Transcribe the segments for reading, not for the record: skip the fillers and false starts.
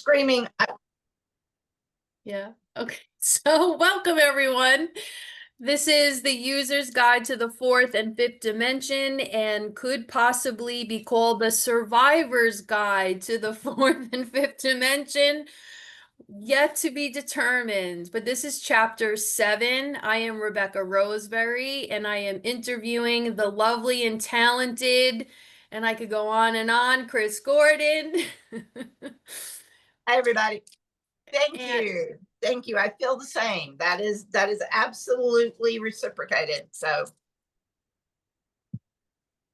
screaming. Yeah. Okay. So welcome everyone. This is the user's guide to the fourth and fifth dimension and could possibly be called the survivor's guide to the fourth and fifth dimension. Yet to be determined. But this is chapter 7. I am Rebecca Roseberry and I am interviewing the lovely and talented, and I could go on, Chris Gordon. Hi, everybody. Thank And you. Thank you. I feel the same. That is absolutely reciprocated. So,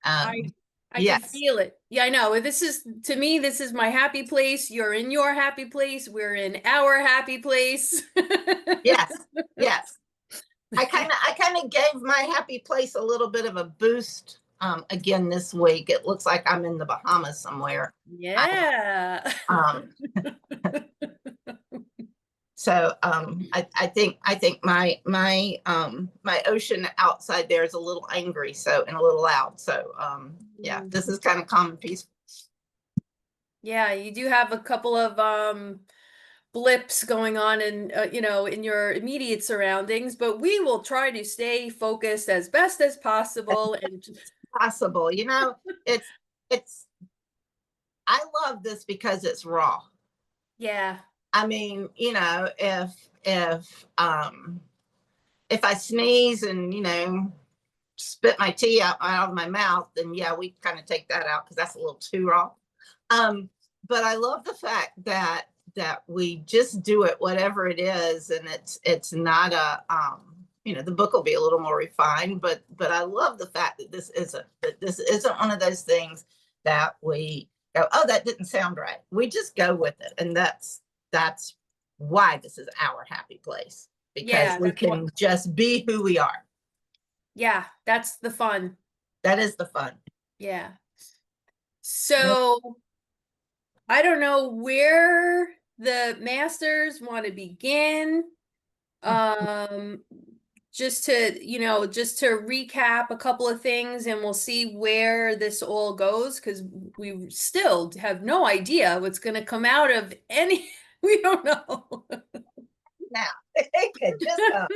I um, I can yes, feel it. Yeah, I know. This is, to me, this is my happy place. You're in your happy place. We're in our happy place. yes, yes. I kind of gave my happy place a little bit of a boost. Again this week. It looks like I'm in the Bahamas somewhere. I, Yeah. um, I think my ocean outside there is a little angry, so, and a little loud. So yeah, this is kind of calm and peaceful. Yeah, you do have a couple of blips going on in in your immediate surroundings, but we will try to stay focused as best as possible and just, Possible, it's it's I love this because it's raw. yeah. I mean, if I sneeze and spit my tea out of my mouth, then yeah, we kind of take that out because that's a little too raw. Um, but I love the fact that we just do it, whatever it is, and it's not the book will be a little more refined, but I love the fact that this isn't one of those things that we go, oh, that didn't sound right. We just go with it, and that's why this is our happy place, because Yeah, we that's what, can just be who we are. yeah, that's the fun. That is the fun. Yeah. So I don't know where the masters want to begin. Um, just to recap a couple of things and we'll see where this all goes because we still have no idea what's going to come out of any, we don't know. Now, it could just come.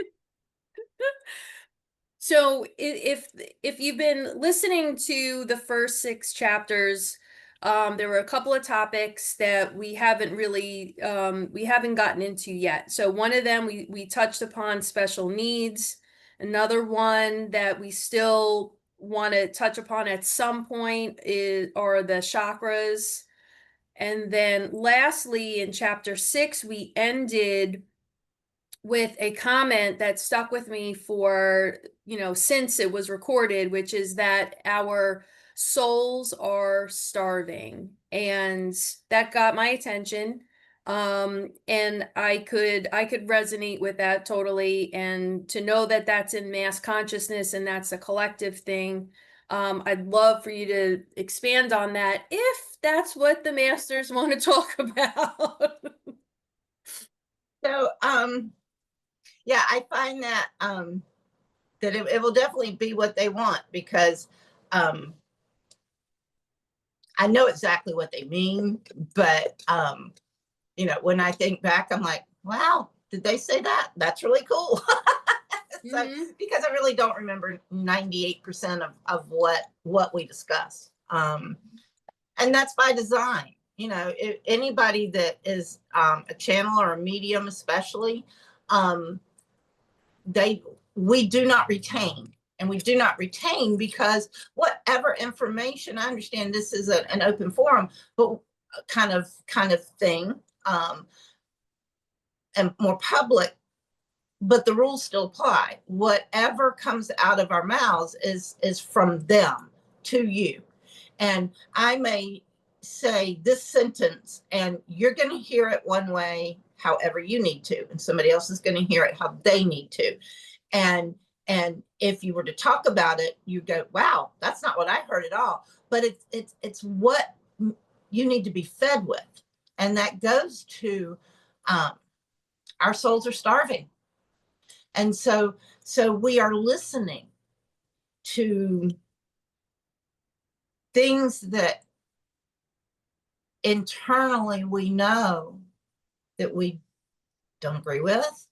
So if you've been listening to the first 6 chapters, there were a couple of topics that we haven't really we haven't gotten into yet. So one of them we touched upon special needs. Another one that we still want to touch upon at some point is are the chakras. And then lastly, in chapter 6, we ended with a comment that stuck with me for, since it was recorded, which is that our souls are starving. And that got my attention. And I could resonate with that totally. And to know that that's in mass consciousness and that's a collective thing. I'd love for you to expand on that if that's what the masters want to talk about. So yeah, I find that it will definitely be what they want, because um I know exactly what they mean, but when I think back, I'm like, wow, did they say that? That's really cool. So, Hmm. because I really don't remember 98% of what we discuss. And that's by design. Anybody that is a channel or a medium, especially, um, they we do not retain, and we do not retain because whatever information, I understand this is an open forum, but kind of thing, um, and more public, but the rules still apply. Whatever comes out of our mouths is from them to you. And I may say this sentence and you're going to hear it one way however you need to, and somebody else is going to hear it how they need to. And if you were to talk about it, you go, wow, that's not what I heard at all. But it's what you need to be fed with. And that goes to um, our souls are starving. And so we are listening to things that internally we know that we don't agree with,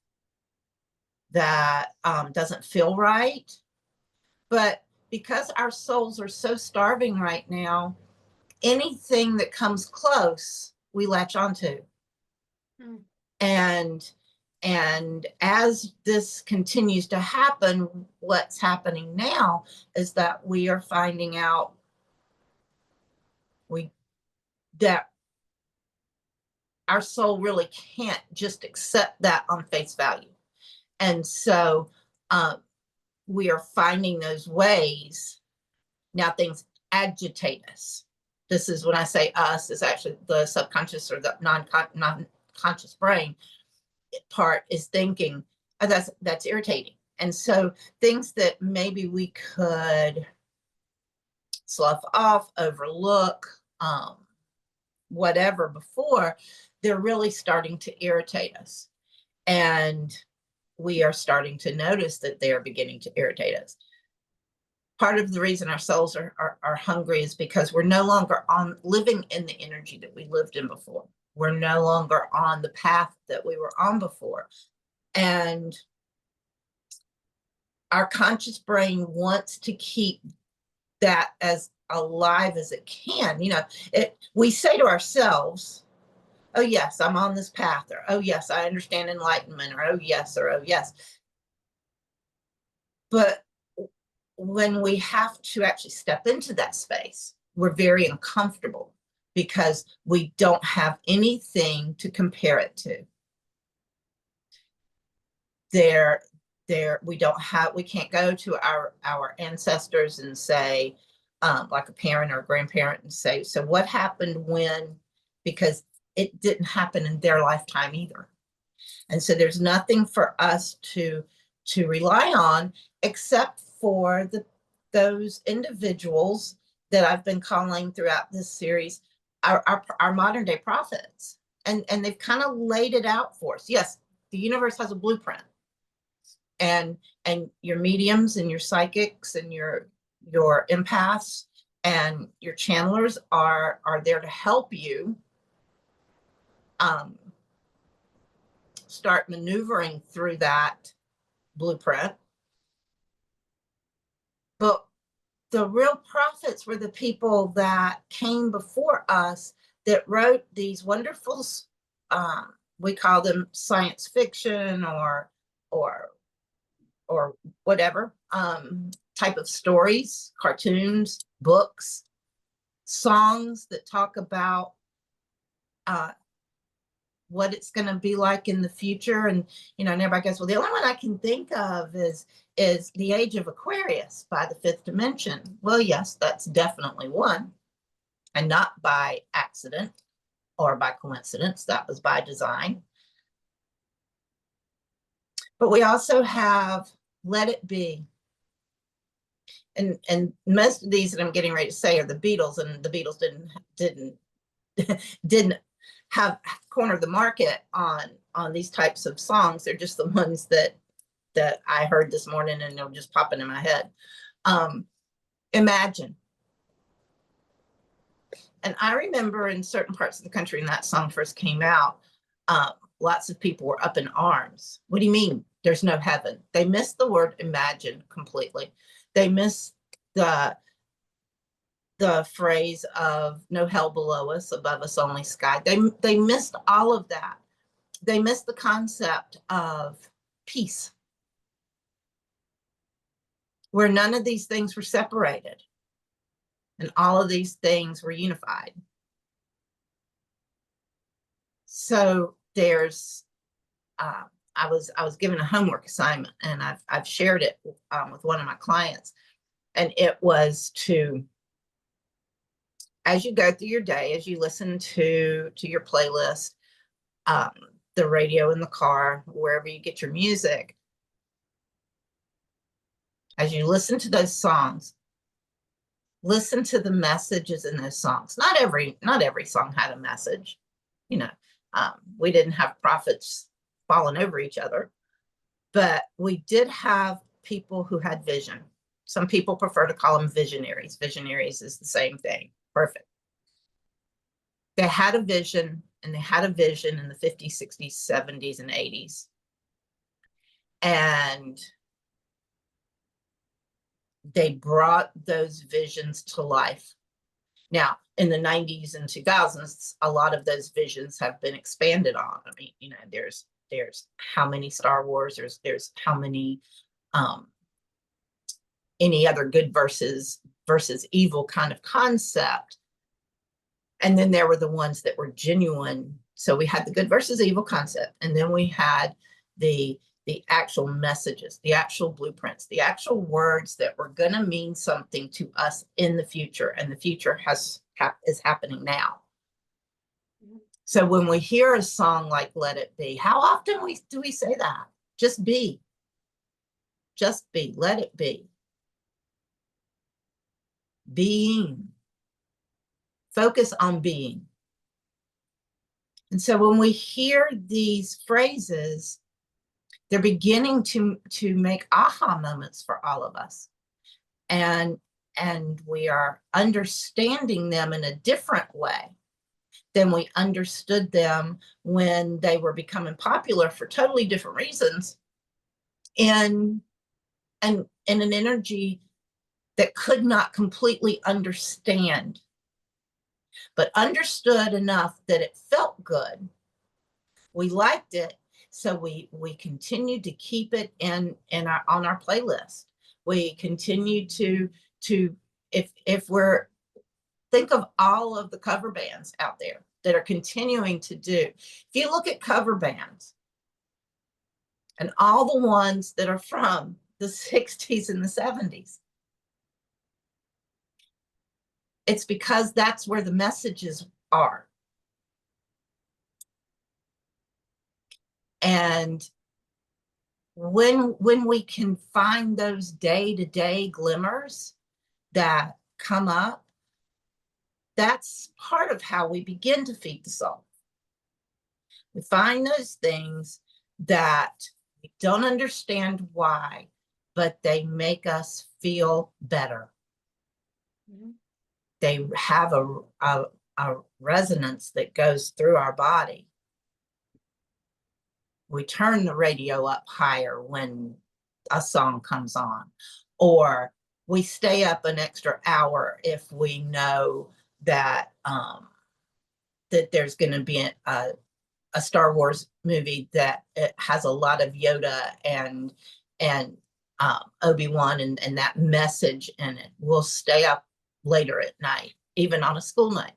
that doesn't feel right. But because our souls are so starving right now, anything that comes close, we latch onto. Mm. And as this continues to happen, what's happening now is that we are finding out that our soul really can't just accept that on face value. And so we are finding those ways. Now things agitate us. This is when I say us, is actually the subconscious or the non-conscious brain part is thinking, oh, that's irritating. And so things that maybe we could slough off, overlook, whatever before, they're really starting to irritate us. And we are starting to notice that they're beginning to irritate us. Part of the reason our souls are hungry is because we're no longer living in the energy that we lived in before. We're no longer on the path that we were on before. And our conscious brain wants to keep that as alive as it can. We say to ourselves, oh yes, I'm on this path, or oh yes, I understand enlightenment, or oh yes, or oh yes. But when we have to actually step into that space, we're very uncomfortable because we don't have anything to compare it to. We can't go to our ancestors and say, like a parent or a grandparent, and say, so what happened when, because it didn't happen in their lifetime either. And so there's nothing for us to rely on except for those individuals that I've been calling throughout this series our modern day prophets. And they've kind of laid it out for us. Yes, the universe has a blueprint. And your mediums and your psychics and your empaths and your channelers are there to help you start maneuvering through that blueprint. But the real prophets were the people that came before us that wrote these wonderful, we call them science fiction or whatever type of stories, cartoons, books, songs that talk about what it's going to be like in the future. And and everybody goes, well, the only one I can think of is The Age of Aquarius by the Fifth Dimension. Well, yes, that's definitely one, and not by accident or by coincidence. That was by design. But we also have Let It Be. And most of these that I'm getting ready to say are the Beatles, and the Beatles didn't have cornered the market on these types of songs. They're just the ones that I heard this morning, and they're just popping in my head. Imagine. And I remember in certain parts of the country when that song first came out, lots of people were up in arms. What do you mean there's no heaven? They missed the word imagine completely. They missed the phrase of no hell below us, above us only sky. They missed all of that. They missed the concept of peace, where none of these things were separated and all of these things were unified. So there's I was given a homework assignment, and I've shared it with one of my clients, and it was to, as you go through your day, as you listen to your playlist, the radio in the car, wherever you get your music, as you listen to those songs, listen to the messages in those songs. Not every song had a message. We didn't have prophets falling over each other, but we did have people who had vision. Some people prefer to call them visionaries. Visionaries is the same thing. Perfect. They had a vision and they had a vision in the 50s, 60s, 70s, and 80s. And they brought those visions to life. Now, in the 90s and 2000s, a lot of those visions have been expanded on. I mean, you know, there's how many Star Wars, there's how many any other good versus evil kind of concept. And then there were the ones that were genuine. So we had the good versus evil concept, and then we had the actual messages, the actual blueprints, the actual words that were going to mean something to us in the future, and the future is happening now. So when we hear a song like Let It Be, how often do we say that? Just be. Just be. Let it be. Being. Focus on being. And so when we hear these phrases, they're beginning to make aha moments for all of us. And we are understanding them in a different way than we understood them when they were becoming popular for totally different reasons, and an energy that could not completely understand, but understood enough that it felt good. We liked it, so we continued to keep it on our playlist. We continue to if we're think of all of the cover bands out there that are continuing to do. If you look at cover bands and all the ones that are from the 60s and the 70s, it's because that's where the messages are. And when we can find those day-to-day glimmers that come up, that's part of how we begin to feed the soul. We find those things that we don't understand why, but they make us feel better. Mm-hmm. They have a resonance that goes through our body. We turn the radio up higher when a song comes on, or we stay up an extra hour if we know that that there's going to be a Star Wars movie that it has a lot of Yoda and Obi-Wan and that message in it. We'll stay up later at night, even on a school night,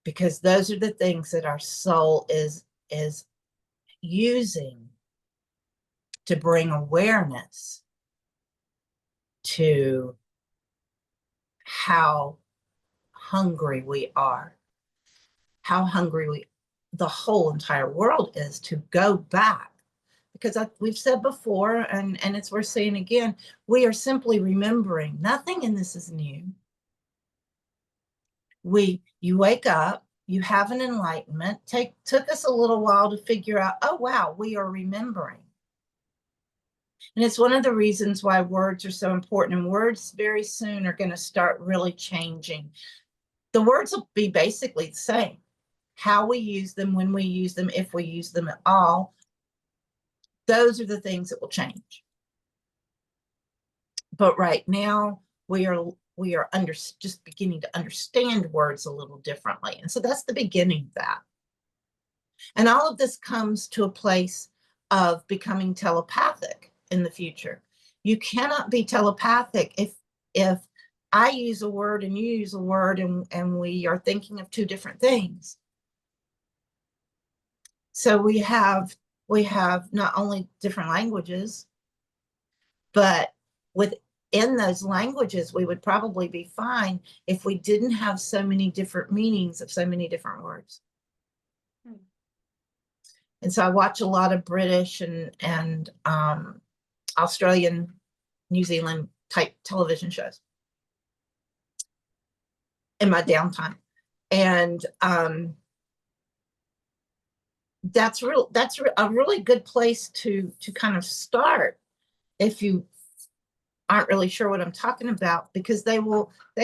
because those are the things that our soul is using to bring awareness to how hungry we are, how hungry the whole entire world is to go back. Because we've said before, and it's worth saying again, we are simply remembering. Nothing in this is new. You wake up, you have an enlightenment. Took us a little while to figure out, oh wow, we are remembering. And it's one of the reasons why words are so important, and words very soon are going to start really changing. The words will be basically the same. How we use them, when we use them, if we use them at all, those are the things that will change. But right now, we are just beginning to understand words a little differently. And so that's the beginning of that. And all of this comes to a place of becoming telepathic in the future. You cannot be telepathic if I use a word and you use a word and we are thinking of two different things. So we have not only different languages, but within those languages, we would probably be fine if we didn't have so many different meanings of so many different words. And so I watch a lot of British and Australian, New Zealand type television shows in my downtime. And that's a really good place to kind of start if you aren't really sure what I'm talking about, because they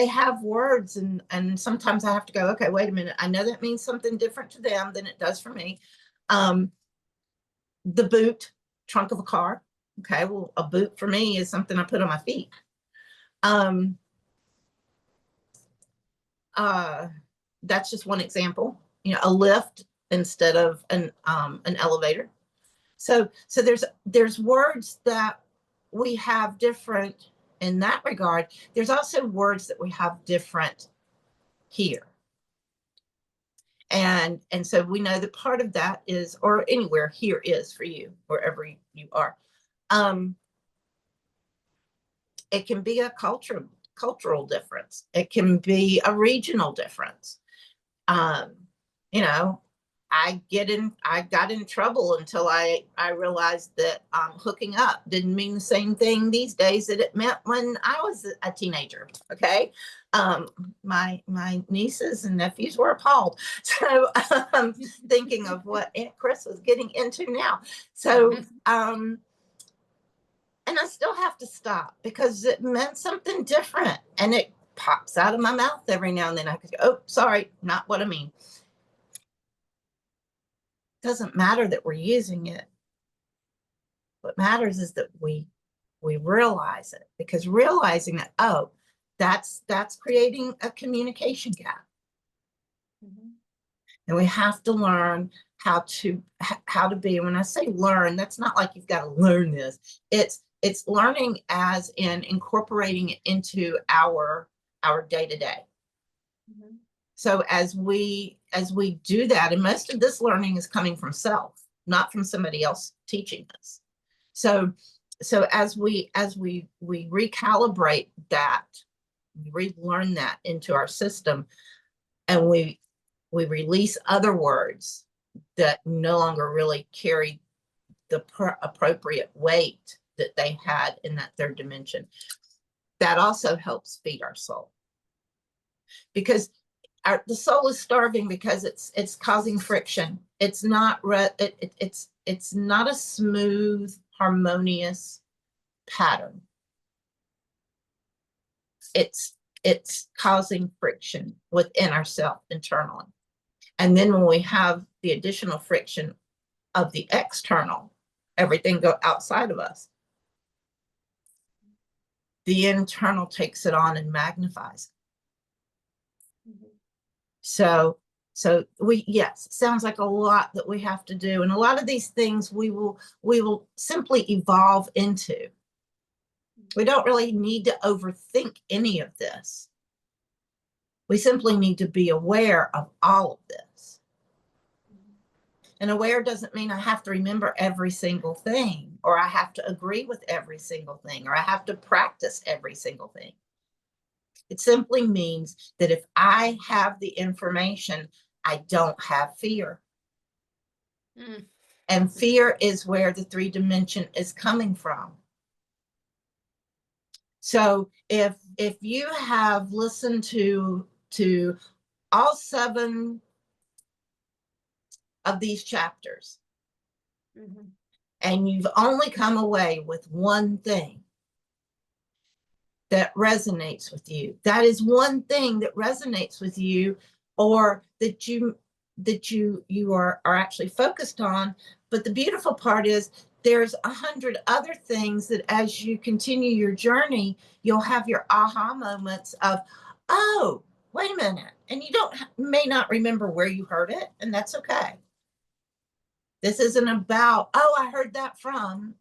have words, and sometimes I have to go, okay, wait a minute. I know that means something different to them than it does for me. The boot, trunk of a car. Okay, well, a boot for me is something I put on my feet. That's just one example. A lift instead of an elevator. So there's words that we have different in that regard. There's also words that we have different here. And so we know that part of that is, or anywhere here is for you, wherever you are. It can be a cultural difference. It can be a regional difference. I got in trouble until I realized that hooking up didn't mean the same thing these days that it meant when I was a teenager. Okay. My nieces and nephews were appalled. So thinking of what Aunt Chris was getting into now. So and I still have to stop because it meant something different, and it pops out of my mouth every now and then. I could go, oh, sorry, not what I mean. Doesn't matter that we're using it. What matters is that we realize it, because realizing that, oh, that's creating a communication gap. And we have to learn how to be. When I say learn, that's not like you've got to learn this. It's learning as in incorporating it into our day-to-day. So as we do that, and most of this learning is coming from self, not from somebody else teaching us. So as we recalibrate that, relearn that into our system, and we release other words that no longer really carry the appropriate weight that they had in that third dimension. That also helps feed our soul, because the soul is starving because it's causing friction. It's not it's not a smooth, harmonious pattern. It's causing friction within ourselves internally. And then when we have the additional friction of the external, everything go outside of us, the internal takes it on and magnifies it. So yes, sounds like a lot that we have to do. And a lot of these things we will simply evolve into. We don't really need to overthink any of this. We simply need to be aware of all of this. And aware doesn't mean I have to remember every single thing, or I have to agree with every single thing, or I have to practice every single thing. It simply means that if I have the information, I don't have fear. And fear is where the 3 dimension is coming from. So if you have listened to all 7 of these chapters, and you've only come away with one thing that resonates with you, that is one thing that resonates with you, or that you are actually focused on. But the beautiful part is there's 100 other things that as you continue your journey, you'll have your aha moments of, oh, wait a minute. And you may not remember where you heard it, and that's okay. This isn't about, oh, I heard that from.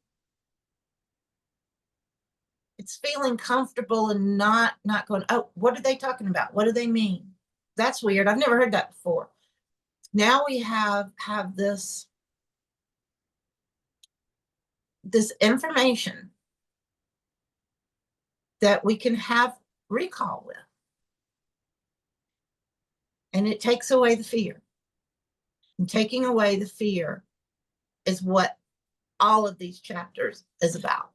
It's feeling comfortable and not going, oh, what are they talking about? What do they mean? That's weird. I've never heard that before. Now we have this information that we can have recall with. And it takes away the fear. And taking away the fear is what all of these chapters is about.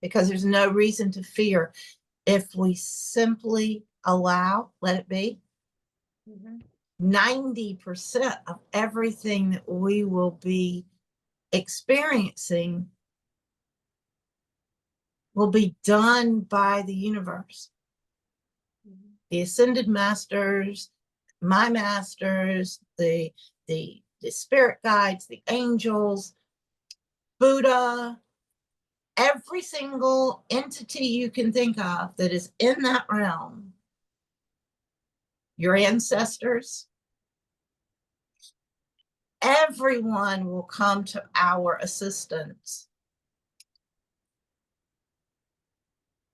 Because there's no reason to fear if we simply let it be. 90% of everything that we will be experiencing will be done by the universe. The ascended masters, my masters, the spirit guides, the angels, Buddha, every single entity you can think of that is in that realm, your ancestors, everyone will come to our assistance.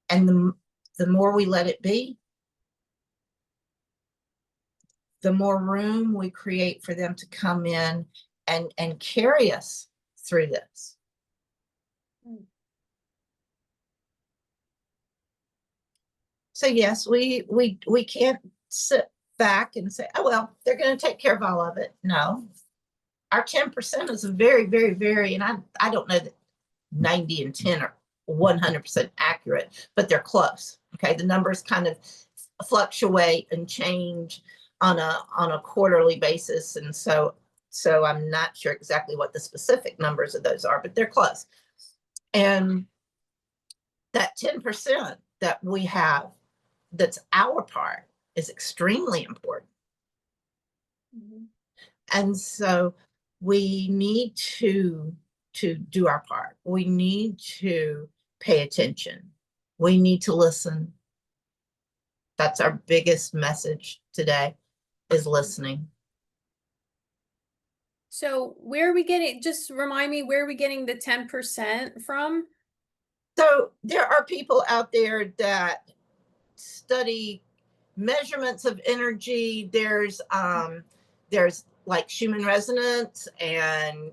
And the more we let it be, the more room we create for them to come in and carry us through this. So yes, we can't sit back and say, oh, well, they're going to take care of all of it. No, our 10% is very, very, very, and I don't know that 90 and 10 are 100% accurate, but they're close. Okay, the numbers kind of fluctuate and change on a quarterly basis, and so I'm not sure exactly what the specific numbers of those are, but they're close. And that 10% that we have, that's our part, is extremely important. And so we need to do our part. We need to pay attention. We need to listen. That's our biggest message today, is listening. So where are we getting, just remind me, where are we getting the 10% from? So there are people out there that study measurements of energy. There's like Schumann resonance, and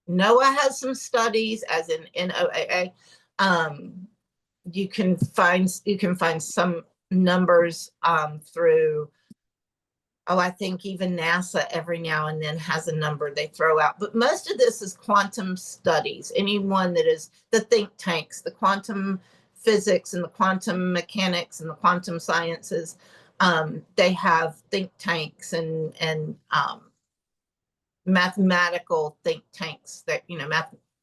NOAA has some studies, as in NOAA. You can find some numbers through, I think even NASA every now and then has a number they throw out. But most of this is quantum studies. Anyone that is the think tanks, the quantum physics and the quantum mechanics and the quantum sciences, they have think tanks and mathematical think tanks that,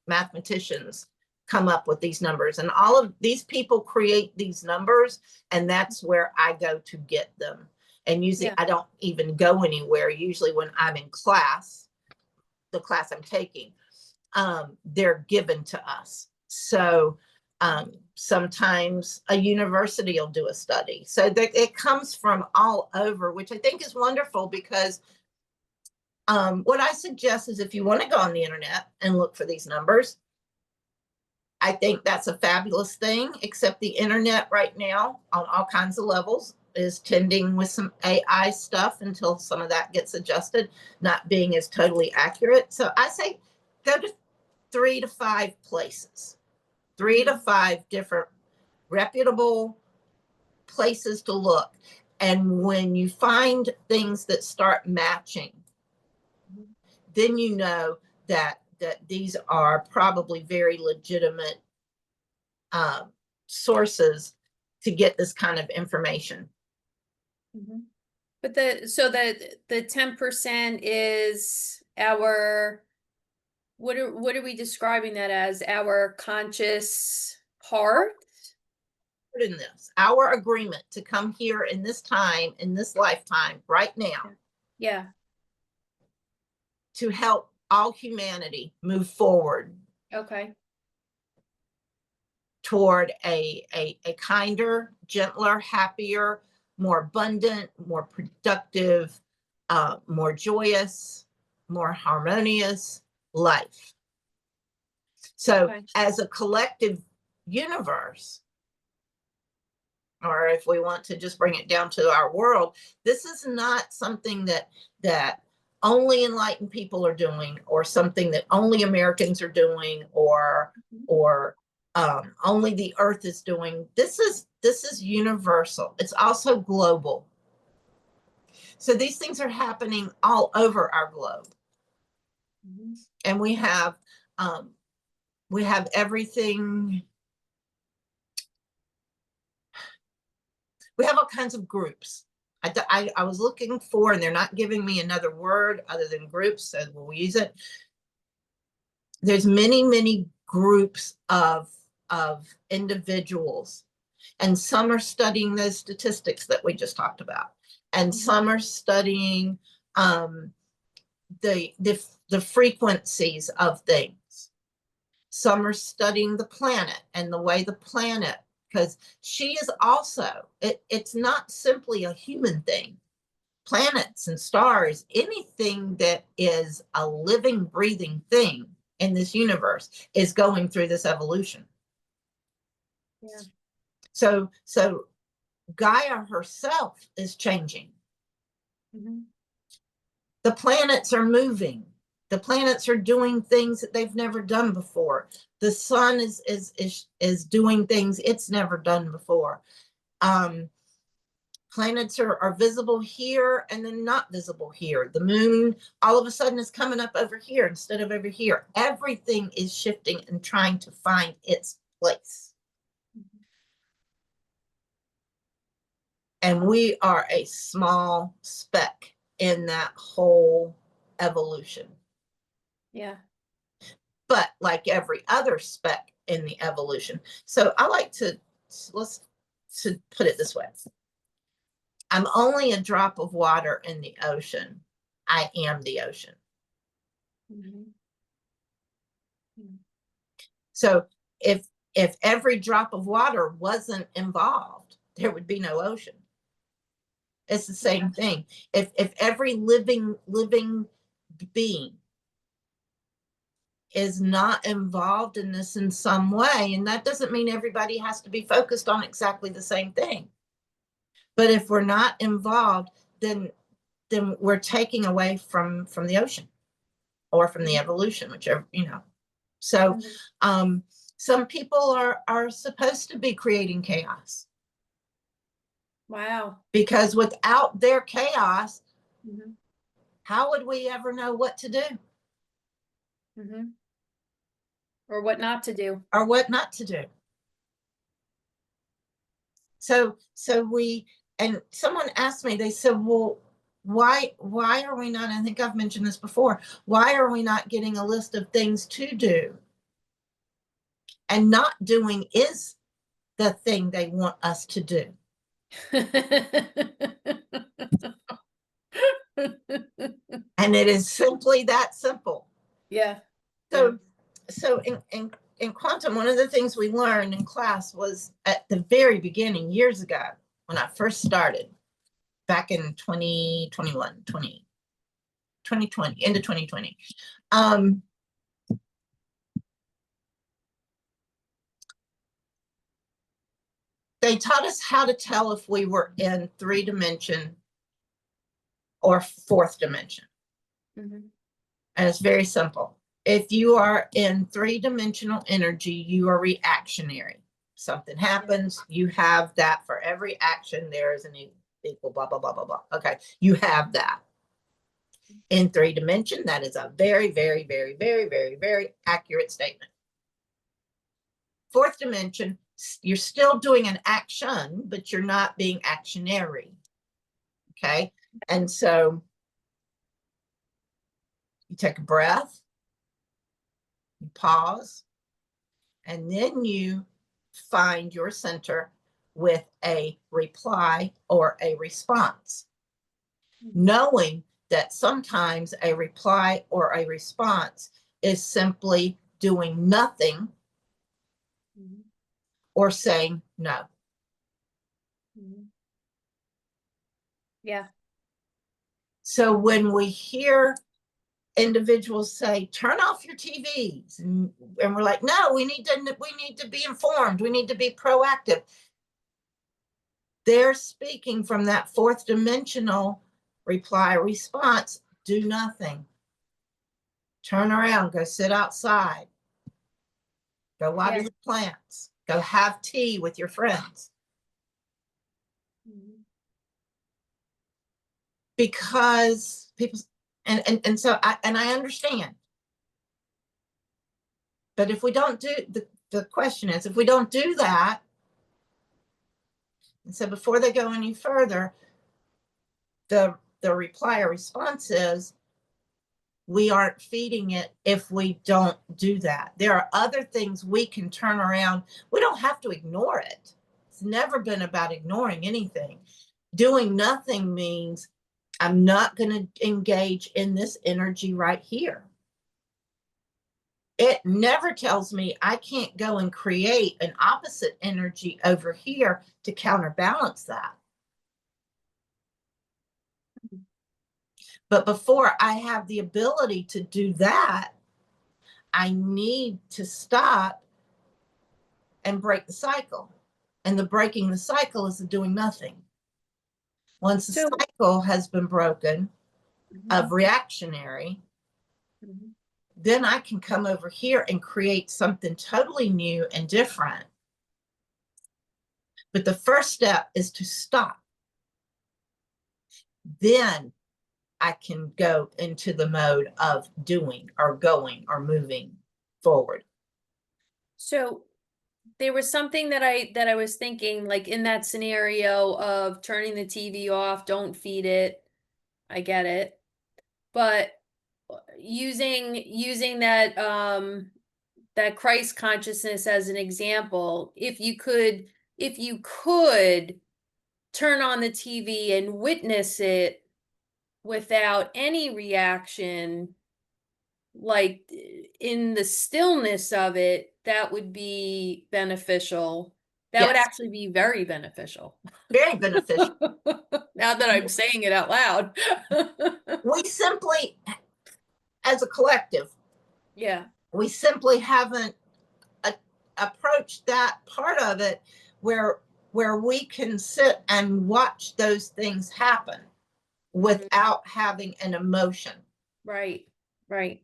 mathematicians come up with these numbers, and all of these people create these numbers, and that's where I go to get them. And usually I don't even go anywhere. Usually when I'm in class, the class I'm taking, they're given to us. So sometimes a university will do a study. So it comes from all over, which I think is wonderful, because what I suggest is, if you want to go on the internet and look for these numbers, I think that's a fabulous thing, except the internet right now on all kinds of levels is tending with some AI stuff until some of that gets adjusted, not being as totally accurate. So I say go to 3 to 5 places, 3 to 5 different reputable places to look. And when you find things that start matching, then you know that these are probably very legitimate sources to get this kind of information. But the 10% is our, what are we describing that as? Our conscious heart? In this, our agreement to come here in this time, in this lifetime, right now. Yeah. To help all humanity move forward. Okay. Toward a kinder, gentler, happier, more abundant, more productive, more joyous, more harmonious life. So as a collective universe, or if we want to just bring it down to our world, this is not something that only enlightened people are doing, or something that only Americans are doing, or only the earth is doing. This is universal. It's also global. So these things are happening all over our globe. And we have everything. We have all kinds of groups. I was looking for, and they're not giving me another word other than groups, so we'll use it. There's many, many groups of of individuals, and some are studying those statistics that we just talked about, and some are studying the frequencies of things. Some are studying the planet and the way the planet, because she is also, it's not simply a human thing. Planets and stars, anything that is a living, breathing thing in this universe is going through this evolution. Yeah. So Gaia herself is changing. The planets are moving. The planets are doing things that they've never done before. The sun is doing things it's never done before. Planets are visible here and then not visible here. The moon all of a sudden is coming up over here instead of over here. Everything is shifting and trying to find its place. And we are a small speck in that whole evolution. Yeah. But like every other speck in the evolution. So I like to put it this way. I'm only a drop of water in the ocean. I am the ocean. So if every drop of water wasn't involved, there would be no ocean. It's the same thing. If every living being is not involved in this in some way, and that doesn't mean everybody has to be focused on exactly the same thing. But if we're not involved, then we're taking away from the ocean or from the evolution, whichever, you know. So some people are supposed to be creating chaos. Wow. Because without their chaos, how would we ever know what to do? Or what not to do. Or what not to do. So we, and someone asked me, they said, well, why are we not, I think I've mentioned this before, why are we not getting a list of things to do? And not doing is the thing they want us to do. And it is simply that simple. Yeah. So in quantum, one of the things we learned in class was at the very beginning, years ago, when I first started, back in 2020, end of 2020. They taught us how to tell if we were in 3-dimension or 4th dimension. And it's very simple. If you are in 3-dimensional energy, you are reactionary. Something happens, you have that for every action, there is an equal blah, blah, blah, blah, blah. Okay, you have that. In 3-dimension, that is a very, very, very, very, very, very accurate statement. 4th dimension, you're still doing an action, but you're not being actionary. Okay, and so you take a breath, you pause, and then you find your center with a reply or a response, knowing that sometimes a reply or a response is simply doing nothing or saying no. Yeah. So when we hear individuals say, turn off your TVs, and we're like, no, we need to be informed, we need to be proactive. They're speaking from that 4th dimensional reply response. Do nothing. Turn around, go sit outside. Go water your plants. Go have tea with your friends. Because people, and so I understand. But if we don't do, the question is, if we don't do that, and so before they go any further, the reply or response is, we aren't feeding it if we don't do that. There are other things we can turn around. We don't have to ignore it. It's never been about ignoring anything. Doing nothing means I'm not going to engage in this energy right here. It never tells me I can't go and create an opposite energy over here to counterbalance that. But before I have the ability to do that, I need to stop and break the cycle. And the breaking the cycle is the doing nothing. Once the cycle has been broken of reactionary, then I can come over here and create something totally new and different. But the first step is to stop. Then I can go into the mode of doing or going or moving forward. So there was something that I was thinking, like in that scenario of turning the TV off, don't feed it. I get it. But using that that Christ consciousness as an example, if you could turn on the TV and witness it without any reaction, like in the stillness of it, that would be beneficial. That would Yes. actually be very beneficial. Very beneficial. Now that I'm saying it out loud. We simply, as a collective, Yeah. we simply haven't approached that part of it where we can sit and watch those things happen without having an emotion. Right. Right.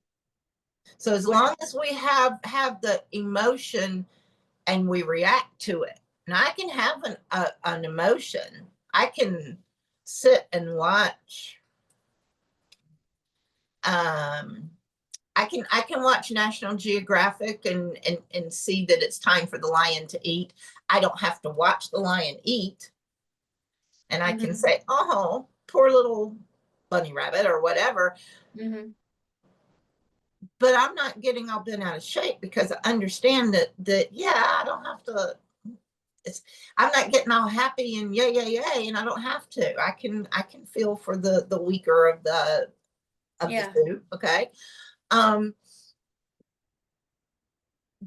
So as long as we have the emotion and we react to it, and I can have an emotion, I can sit and watch. I can watch National Geographic and see that it's time for the lion to eat. I don't have to watch the lion eat, and I can say, "Oh, poor little bunny rabbit," or whatever. But I'm not getting all bent out of shape because I understand that yeah, I don't have to. I'm not getting all happy and yay, and I don't have to. I can feel for the weaker of the two, okay?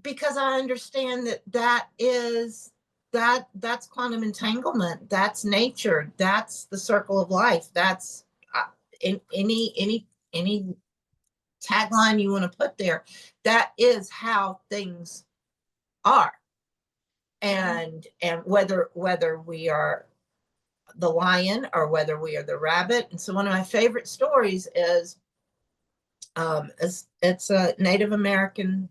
Because I understand that's quantum entanglement, that's nature, that's the circle of life, that's in any tagline you want to put there, that is how things are. And whether we are the lion or whether we are the rabbit. And so one of my favorite stories is it's a Native American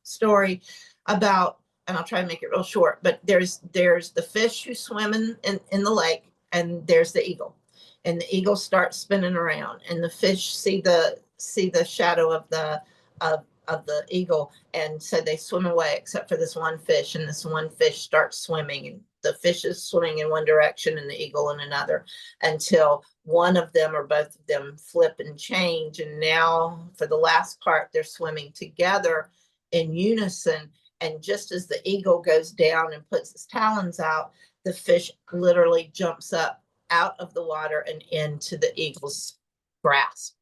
story about, and I'll try to make it real short, but there's the fish who swim in the lake, and there's the eagle, and the eagle starts spinning around, and the fish see the shadow of the eagle, and so they swim away except for this one fish, and this one fish starts swimming, and the fish is swimming in one direction and the eagle in another, until one of them or both of them flip and change, and now for the last part they're swimming together in unison. And just as the eagle goes down and puts its talons out, the fish literally jumps up out of the water and into the eagle's grasp.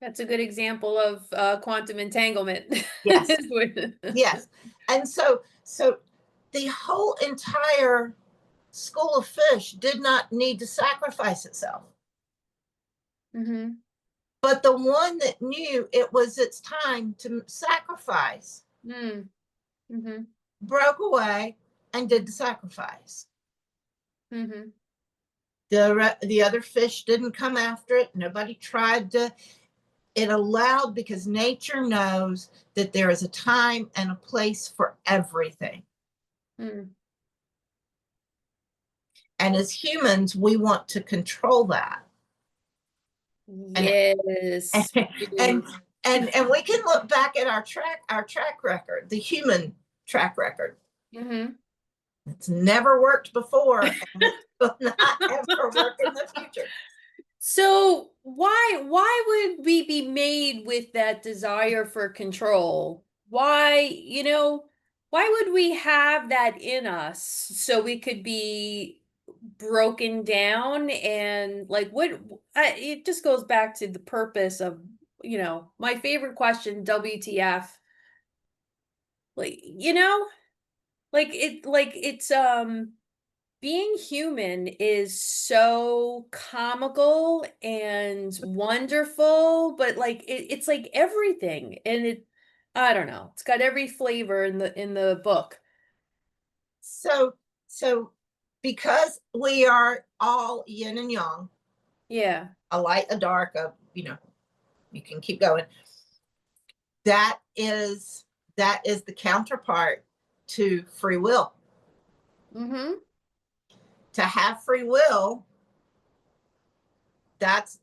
That's a good example of quantum entanglement. Yes. Yes. And so the whole entire school of fish did not need to sacrifice itself. But the one that knew it was its time to sacrifice broke away and did the sacrifice. The other fish didn't come after it. Nobody tried to. It allowed, because nature knows that there is a time and a place for everything. And as humans, we want to control that. Yes. And we can look back at our track record, the human track record. It's never worked before, and it will not ever work in the future. So that desire for control, why, why would we have that in us so we could be broken down and like it just goes back to the purpose of, my favorite question, WTF? Like, it's being human is so comical and wonderful, but like it's like everything, and I don't know, it's got every flavor in the book. So, so because we are all yin and yang, Yeah. a light, a dark, you can keep going. That is the counterpart to free will. Mm-hmm. To have free will, that's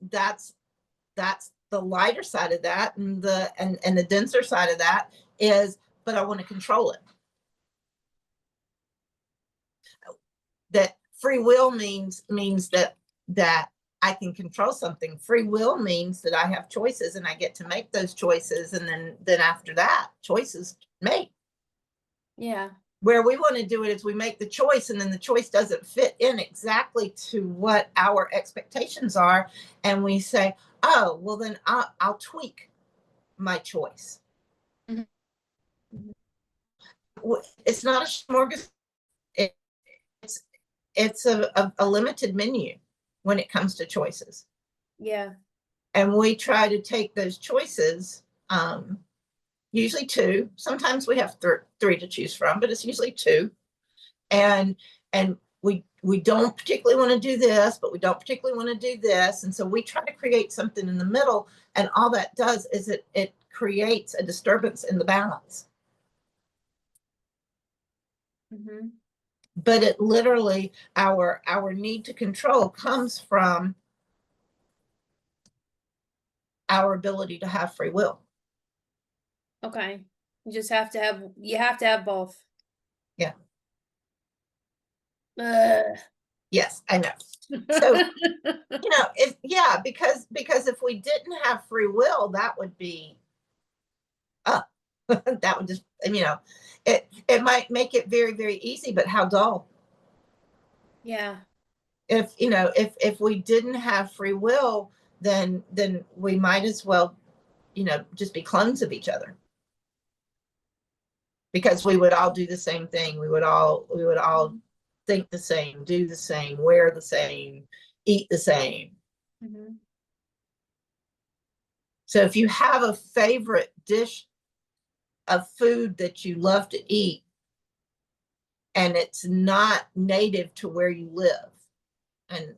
the lighter side of that, and the denser side of that is, but I want to control it. That free will means that I can control something. Free will means that I have choices and I get to make those choices, and then after that, choices made. Yeah. Where we want to do it is we make the choice, and then the choice doesn't fit in exactly to what our expectations are, and we say, oh, well, then I'll tweak my choice. Mhm. It's not a smorgasbord. It's a limited menu when it comes to choices. Yeah. And we try to take those choices, usually two. Sometimes we have three to choose from, but it's usually two. And we don't particularly want to do this, but we don't particularly want to do this. And so we try to create something in the middle. And all that does is it creates a disturbance in the balance. Mm-hmm. But it literally, our need to control comes from our ability to have free will. Okay. You have to have both. Yeah. Ugh. Yes, I know. So, because if we didn't have free will, that would be, that would just, it might make it very, very easy, but how dull. Yeah. If we didn't have free will, then we might as well, just be clones of each other. Because we would all do the same thing. We would all think the same, do the same, wear the same, eat the same. Mm-hmm. So if you have a favorite dish of food that you love to eat, and it's not native to where you live, and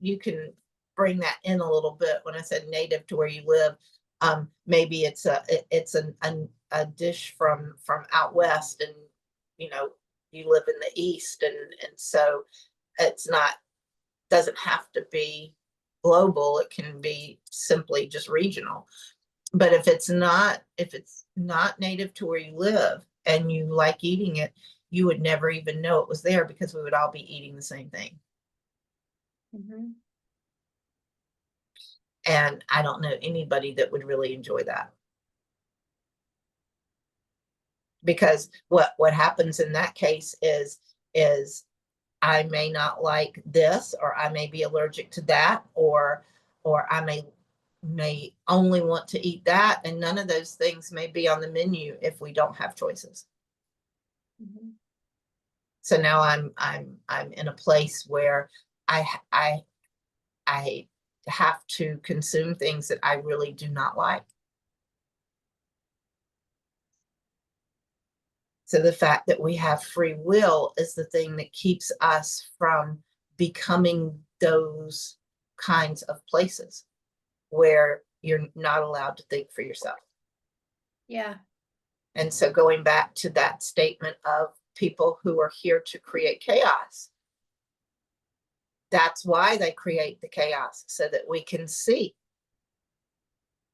you can bring that in a little bit when I said native to where you live, maybe it's a dish from out west, and you live in the east, and so it's doesn't have to be global. It can be simply just regional. But if it's not native to where you live and you like eating it, you would never even know it was there, because we would all be eating the same thing. Mm-hmm. And I don't know anybody that would really enjoy that. Because what happens in that case is I may not like this, or I may be allergic to that, or I may only want to eat that, and none of those things may be on the menu if we don't have choices. Mm-hmm. So now I'm in a place where I have to consume things that I really do not like. So the fact that we have free will is the thing that keeps us from becoming those kinds of places where you're not allowed to think for yourself. Yeah. And so going back to that statement of people who are here to create chaos, that's why they create the chaos, so that we can see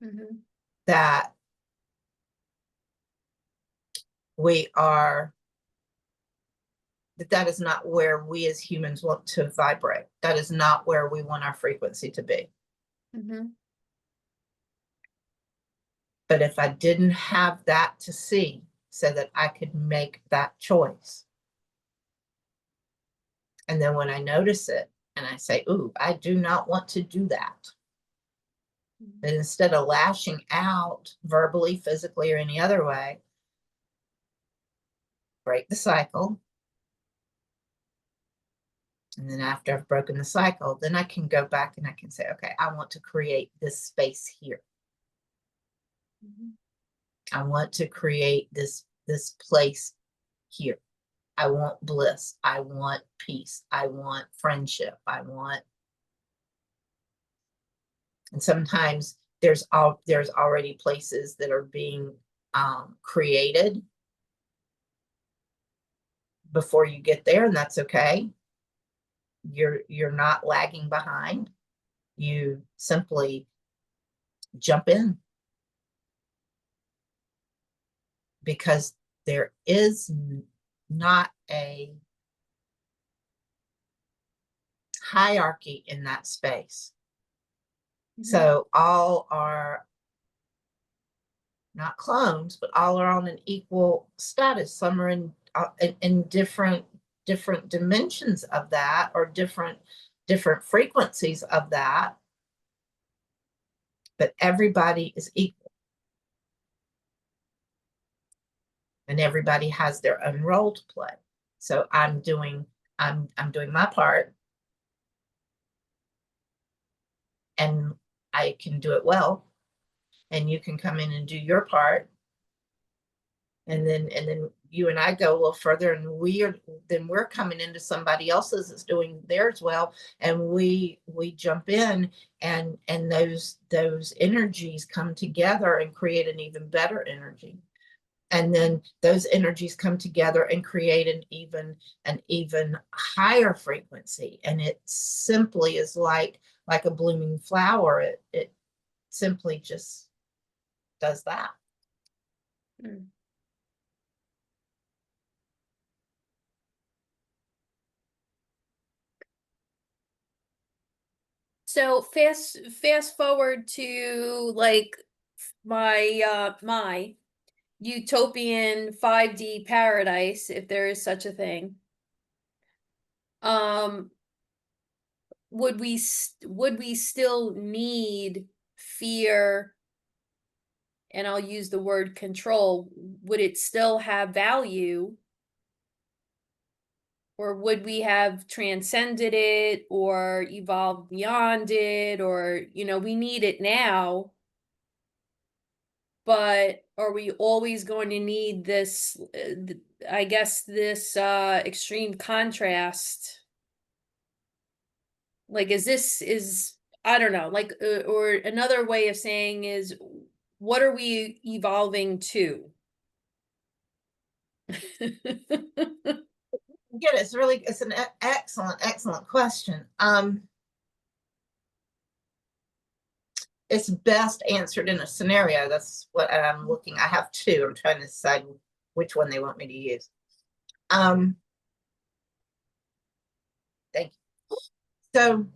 Mm-hmm. that that is not where we as humans want to vibrate. That is not where we want our frequency to be. Mm-hmm. But if I didn't have that to see so that I could make that choice, and then when I notice it and I say, ooh, I do not want to do that. But instead of lashing out verbally, physically, or any other way, break the cycle. And then after I've broken the cycle, then I can go back and I can say, okay, I want to create this space here. I want to create this place here. I want bliss. I want peace. I want friendship. And sometimes there's already places that are being created before you get there, and that's okay. You're not lagging behind. You simply jump in, because there is not a hierarchy in that space. So all are not clones, but all are on an equal status. Some are in different dimensions of that, or different frequencies of that, but everybody is equal, and everybody has their own role to play. So I'm doing my part, and I can do it well, and you can come in and do your part, and then you and I go a little further, and we're coming into somebody else's that's doing theirs well, and we jump in, and those energies come together and create an even better energy. And then those energies come together and create an even higher frequency. And it simply is like a blooming flower. It simply just does that. So fast forward to like my utopian 5D paradise, if there is such a thing. Would we still need fear, and I'll use the word control? Would it still have value? Or would we have transcended it or evolved beyond it? Or, we need it now, but are we always going to need this, I guess, this extreme contrast? Like, I don't know, like, or another way of saying is, what are we evolving to? Again, it's an excellent question. It's best answered in a scenario. That's what I'm looking. I have two. I'm trying to decide which one they want me to use. Thank you. So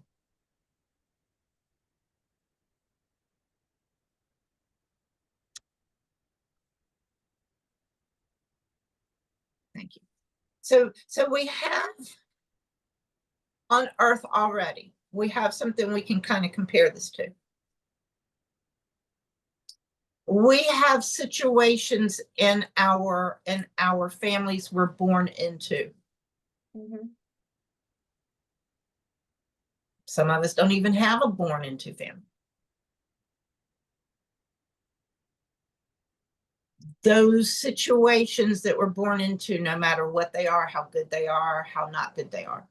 thank you. So we have on Earth already, we have something we can kind of compare this to. We have situations in our families we're born into. Some of us don't even have a born into family. Those situations that we're born into, no matter what they are, how good they are, how not good they are,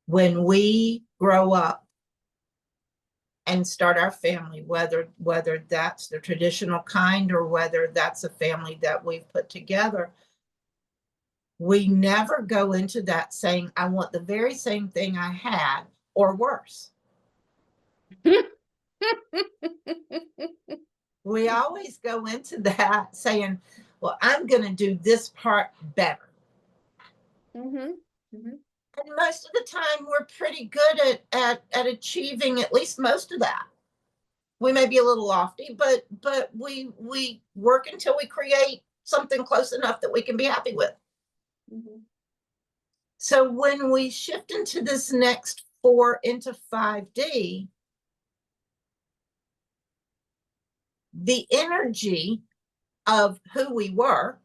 when we grow up and start our family, whether that's the traditional kind or whether that's a family that we've put together, we never go into that saying, I want the very same thing I had or worse. We always go into that saying, well, I'm going to do this part better. And most of the time, we're pretty good at achieving at least most of that. We may be a little lofty, but we work until we create something close enough that we can be happy with. Mhm. So when we shift into this next 4 into 5D, the energy of who we were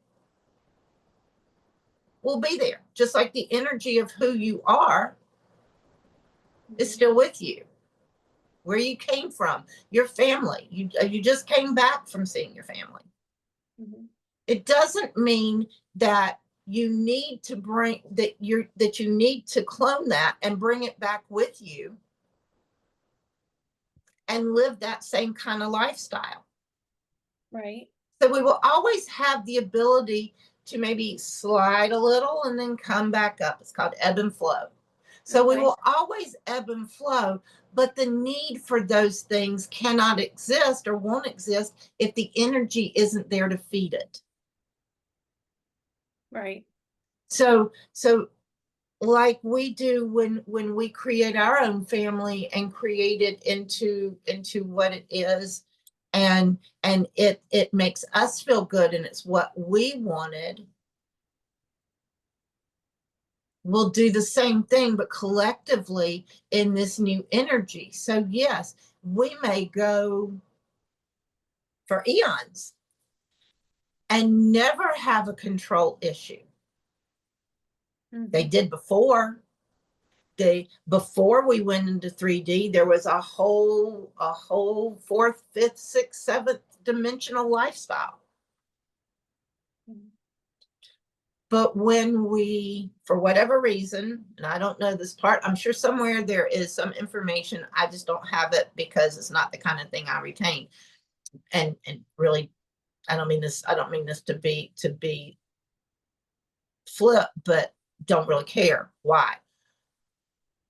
will be there, just like the energy of who you are is still with you. Where you came from, your family, you just came back from seeing your family. Mhm. It doesn't mean that you need to bring that you need to clone that and bring it back with you and live that same kind of lifestyle. Right. So we will always have the ability to maybe slide a little and then come back up. It's called ebb and flow. So we Okay. will always ebb and flow, but the need for those things cannot exist or won't exist if the energy isn't there to feed it. Right. So like we do when we create our own family and create it into what it is, and it makes us feel good and it's what we wanted. We'll do the same thing, but collectively in this new energy. So yes, we may go for eons and never have a control issue. They Mhm. did before. Before we went into 3D, there was a whole 4th, 5th, 6th, 7th dimensional lifestyle. Mhm. But when we, for whatever reason, and I don't know this part, I'm sure somewhere there is some information, I just don't have it because it's not the kind of thing I retain. And really, I don't mean this to be flip, but don't really care. Why?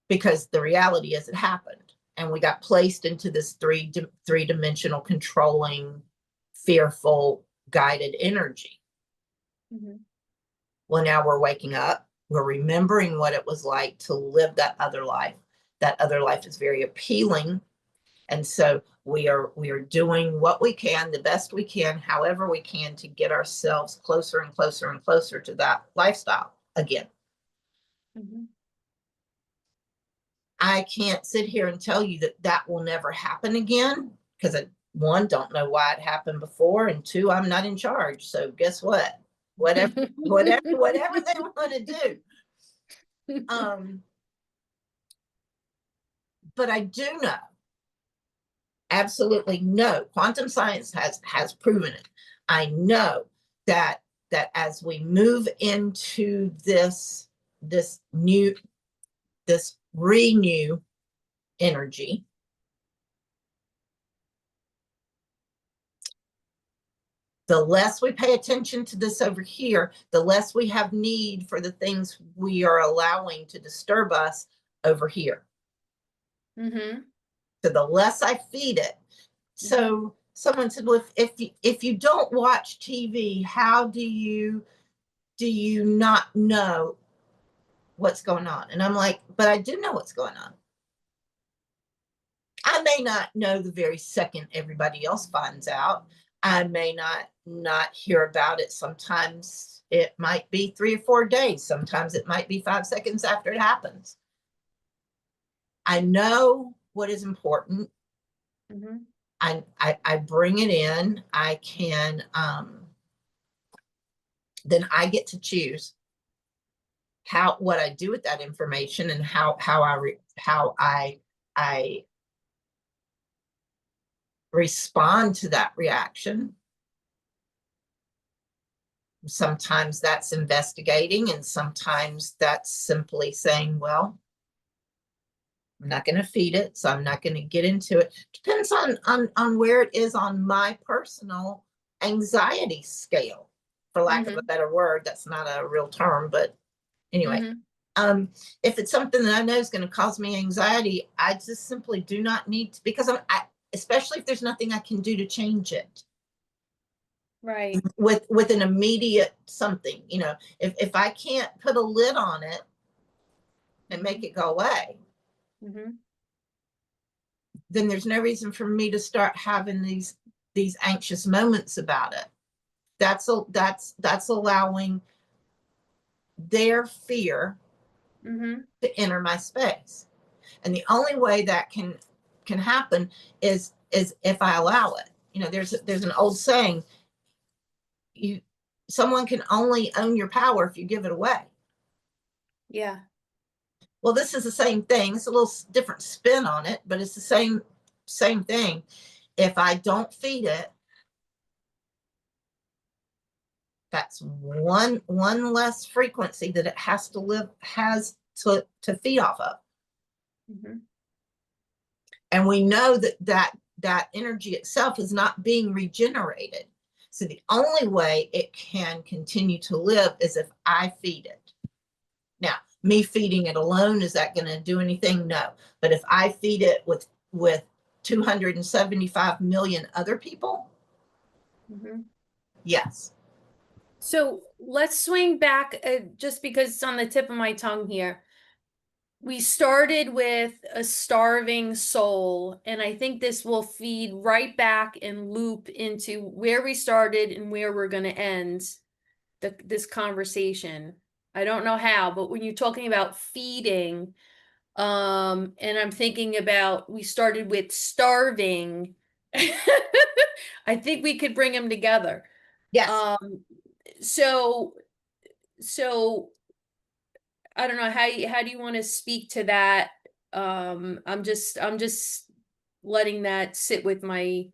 Because the reality is it happened and we got placed into this three-dimensional controlling, fearful, guided energy. Mhm. Well, now we're waking up, we're remembering what it was like to live that other life. That other life is very appealing, and so we are doing what we can, the best we can, however we can, to get ourselves closer and closer and closer to that lifestyle again. Mhm. I can't sit here and tell you that that will never happen again because I, one, don't know why it happened before, and two, I'm not in charge. So guess what? Whatever they want to do. But I do know, absolutely know, quantum science has proven it. I know that as we move into this renew energy, the less we pay attention to this over here, the less we have need for the things we are allowing to disturb us over here. Mhm. So the less I feed it. So someone said, well, if you don't watch TV, how do you not know what's going on? And I'm like, but I do know what's going on. I may not know the very second everybody else finds out. I may not hear about it. Sometimes it might be 3 or 4 days. Sometimes it might be 5 seconds after it happens. I know what is important. Mhm. I bring it in. I can then I get to choose what I do with that information and how I respond to that reaction. Sometimes that's investigating, and sometimes that's simply saying, well, I'm not going to feed it, so I'm not going to get into it. Depends on where it is on my personal anxiety scale, for lack of a Mhm. better word. That's not a real term, but anyway. Mhm. If it's something that I know is going to cause me anxiety, I just simply do not need to, because especially if there's nothing I can do to change it Right. with an immediate something. If I can't put a lid on it and make it go away, Mhm. then there's no reason for me to start having these anxious moments about it. That's allowing their fear to enter my space. And the only way that can happen is if I allow it. You know, there's an old saying, someone can only own your power if you give it away. Yeah. Well, this is the same thing. It's a little different spin on it, but it's the same thing. If I don't feed it, that's one less frequency that it has to feed off of. And we know that energy itself is not being regenerated. So the only way it can continue to live is if I feed it. Now, me feeding it alone, is that going to do anything? No. But if I feed it with 275 million other people, yes. So let's swing back, just because it's on the tip of my tongue here. We started with a starving soul, and I think this will feed right back and loop into where we started and where we're going to end this conversation. I don't know how, but when you're talking about feeding, and I'm thinking about, we started with starving. I think we could bring them together. Yes. So I don't know, how do you want to speak to that? I'm just letting that sit with me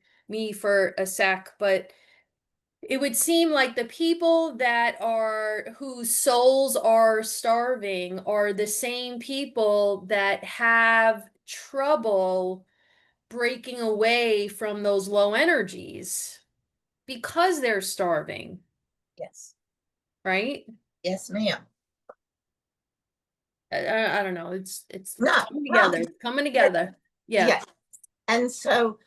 for a sec, but it would seem like the people whose souls are starving are the same people that have trouble breaking away from those low energies because they're starving. Yes. Right? Yes, ma'am. I don't know. It's No, coming together. Coming together. Yeah. Yes. And so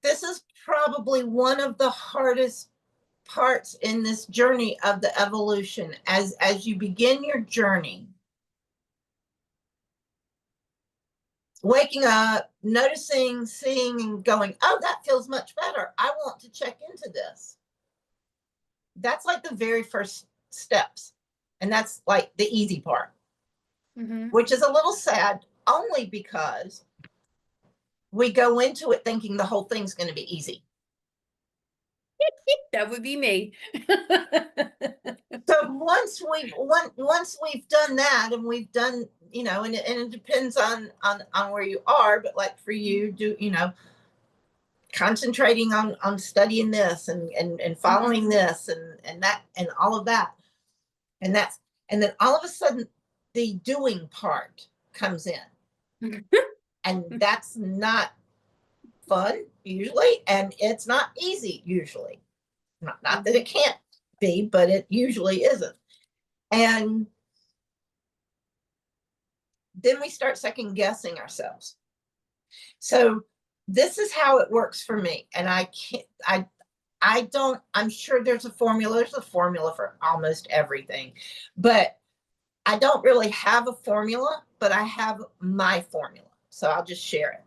this is probably one of the hardest parts in this journey of the evolution. As you begin your journey, waking up, noticing, seeing, and going, oh, that feels much better. I want to check into this. That's like the very first steps. And that's like the easy part, which is a little sad, only because we go into it thinking the whole thing's going to be easy. That would be me. So once we've done that, and we've done, you know, and it depends on where you are, but like for you, concentrating on studying this and following this and that and all of that, and then all of a sudden the doing part comes in, and that's not fun usually, and it's not easy usually. Not that it can't be, but it usually isn't. And then we start second guessing ourselves. So this is how it works for me. And I'm sure there's a formula for almost everything, but I don't really have a formula, but I have my formula. So I'll just share it.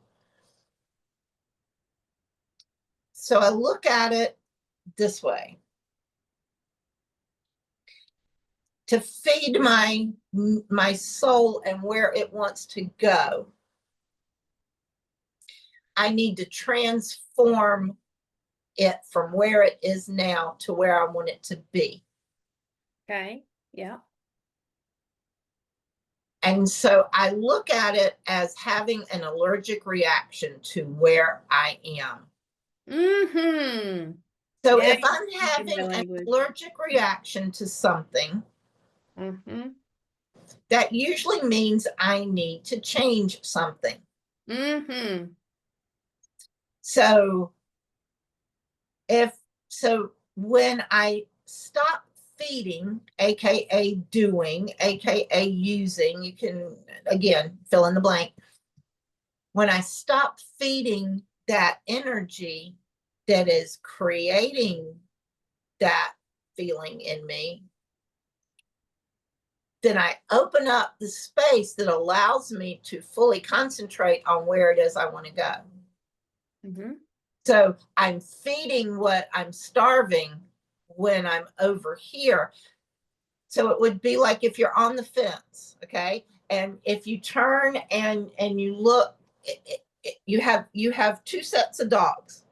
So I look at it this way. To feed my soul and where it wants to go, I need to transform it from where it is now to where I want it to be. Okay. Yeah. And so I look at it as having an allergic reaction to where I am. So Yeah, if I'm having an allergic reaction to something, that usually means I need to change something. So when I stop feeding, aka doing, aka using, you can again fill in the blank. When I stop feeding that energy that is creating that feeling in me, then I open up the space that allows me to fully concentrate on where it is I want to go. Mm-hmm. So I'm feeding what I'm starving when I'm over here. So it would be like if you're on the fence, okay? And if you turn and you look, you have two sets of dogs.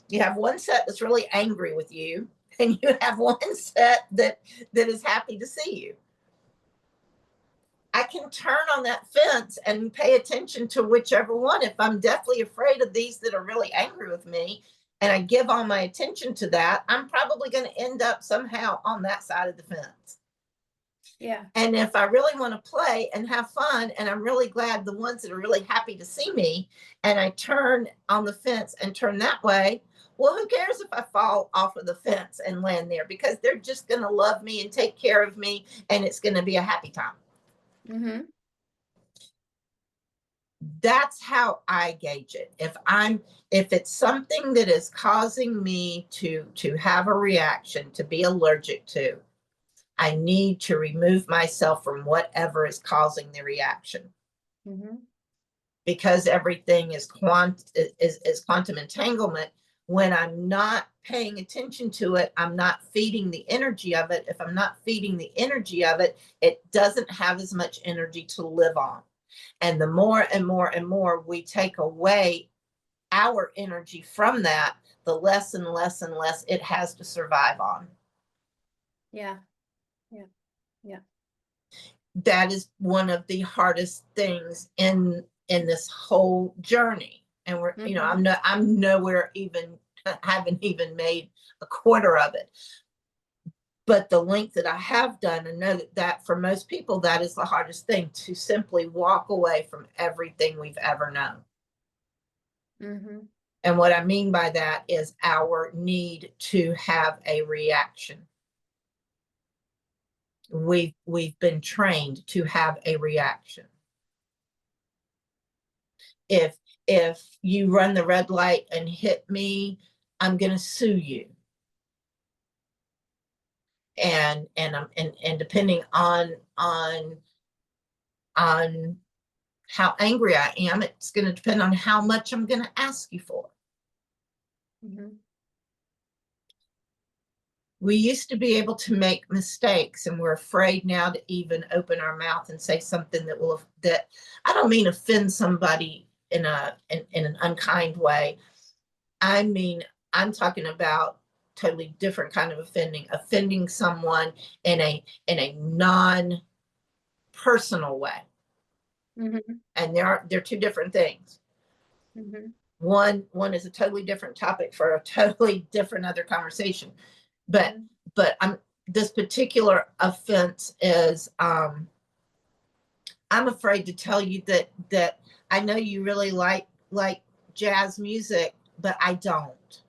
You have one set that's really angry with you, and you have one set that is happy to see you. I can turn on that fence and pay attention to whichever one. If I'm deathly afraid of these that are really angry with me, and I give all my attention to that, I'm probably going to end up somehow on that side of the fence. Yeah. And if I really want to play and have fun, and I'm really glad the ones that are really happy to see me, and I turn on the fence and turn that way, well, who cares if I fall off of the fence and land there? Because they're just going to love me and take care of me, and it's going to be a happy time. Mm-hmm. That's how I gauge it. If it's something that is causing me to have a reaction, to be allergic to, I need to remove myself from whatever is causing the reaction. Mm-hmm. Because everything is quantum entanglement. When I'm not paying attention to it, I'm not feeding the energy of it. If I'm not feeding the energy of it, it doesn't have as much energy to live on. And the more and more and more we take away our energy from that, the less and less and less it has to survive on. Yeah. Yeah. Yeah. That is one of the hardest things in this whole journey. And we're, you know, I'm nowhere even, haven't even made a quarter of it. But the length that I have done, and know that for most people, that is the hardest thing, to simply walk away from everything we've ever known. Mm-hmm. And what I mean by that is our need to have a reaction. We've been trained to have a reaction. If you run the red light and hit me, I'm going to sue you. And depending on how angry I am, it's going to depend on how much I'm going to ask you for. Mm-hmm. We used to be able to make mistakes, and we're afraid now to even open our mouth and say something that I don't mean offend somebody in an unkind way. I mean, I'm talking about totally different kind of offending someone in a non-personal way. Mm-hmm. And they're two different things. Mm-hmm. One is a totally different topic for a totally different other conversation. But this particular offense is, I'm afraid to tell you that I know you really like jazz music, but I don't.